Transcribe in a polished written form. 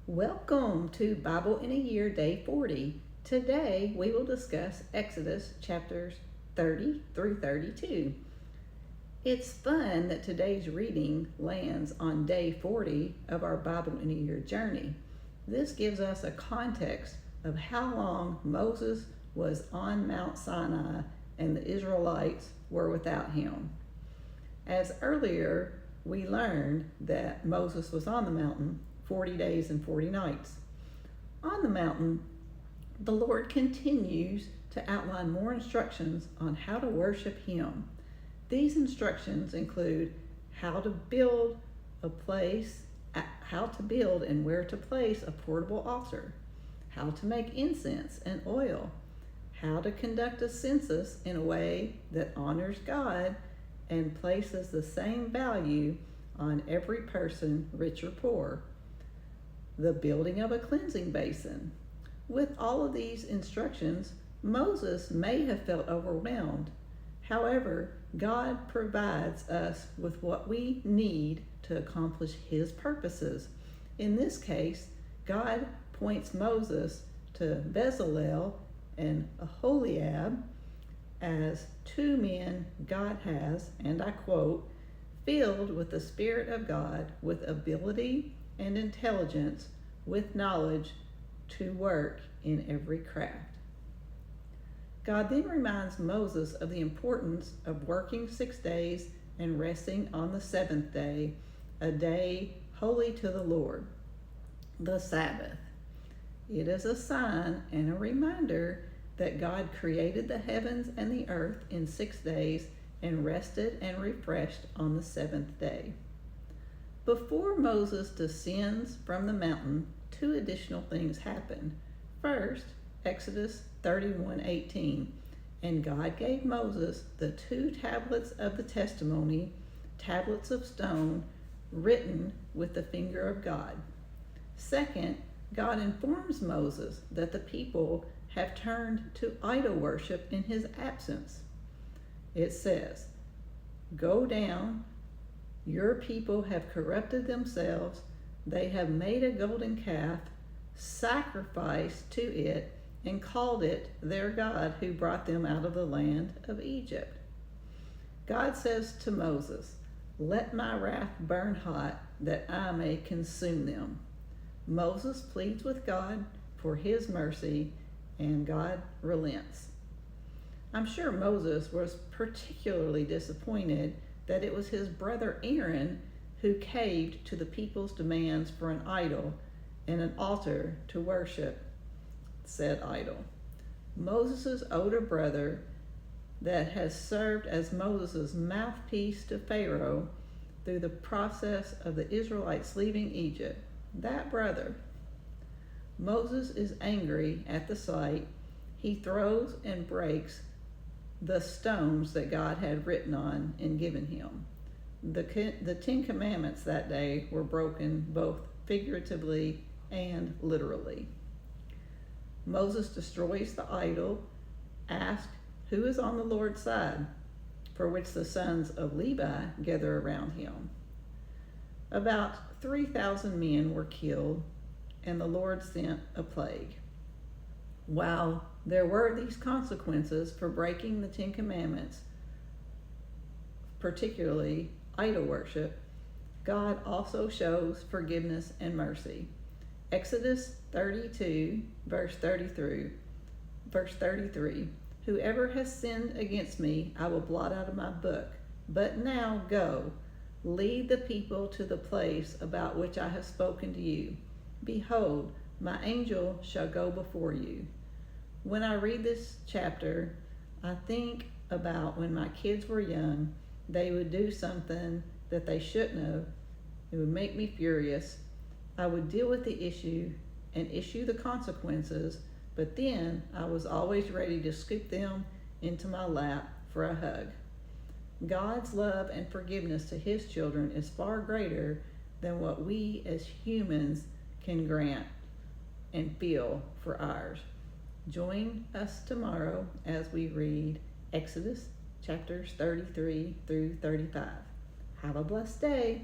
Welcome to Bible in a Year, Day 40. Today we will discuss Exodus chapters 30 through 32. It's fun that today's reading lands on day 40 of our Bible in a Year journey. This gives us a context of how long Moses was on Mount Sinai and the Israelites were without him. As earlier we learned that Moses was on the mountain 40 days and 40 nights. On the mountain, the Lord continues to outline more instructions on how to worship Him. These instructions include how to build and where to place a portable altar, how to make incense and oil, how to conduct a census in a way that honors God and places the same value on every person, rich or poor, the building of a cleansing basin. With all of these instructions, Moses may have felt overwhelmed. However, God provides us with what we need to accomplish His purposes. In this case, God points Moses to Bezalel and Aholiab as two men God has, and I quote, filled with the Spirit of God, with ability and intelligence, with knowledge to work in every craft. God then reminds Moses of the importance of working 6 days and resting on the seventh day, a day holy to the Lord, the Sabbath. It is a sign and a reminder that God created the heavens and the earth in 6 days and rested and refreshed on the seventh day. Before Moses descends from the mountain, two additional things happen. First, Exodus 31:18, and God gave Moses the 2 tablets of the testimony, tablets of stone, written with the finger of God. Second, God informs Moses that the people have turned to idol worship in his absence. It says, "Go down, your people have corrupted themselves. They have made a golden calf, sacrificed to it, and called it their God who brought them out of the land of Egypt." God says to Moses, "Let my wrath burn hot that I may consume them." Moses pleads with God for his mercy, and God relents. I'm sure Moses was particularly disappointed that it was his brother Aaron who caved to the people's demands for an idol and an altar to worship said idol. Moses' older brother that has served as Moses' mouthpiece to Pharaoh through the process of the Israelites leaving Egypt, that brother. Moses is angry at the sight. He throws and breaks the stones that God had written on and given him. The 10 Commandments that day were broken both figuratively and literally. Moses destroys the idol, asks who is on the Lord's side, for which the sons of Levi gather around him. About 3,000 men were killed, and the Lord sent a plague. While there were these consequences for breaking the 10 Commandments, particularly idol worship, God also shows forgiveness and mercy. Exodus 32, verse 33, "Whoever has sinned against me, I will blot out of my book. But now go, lead the people to the place about which I have spoken to you. Behold, my angel shall go before you." When I read this chapter, I think about when my kids were young, they would do something that they shouldn't have. It would make me furious. I would deal with the issue and issue the consequences, but then I was always ready to scoop them into my lap for a hug. God's love and forgiveness to His children is far greater than what we as humans can grant and feel for ours. Join us tomorrow as we read Exodus chapters 33 through 35. Have a blessed day.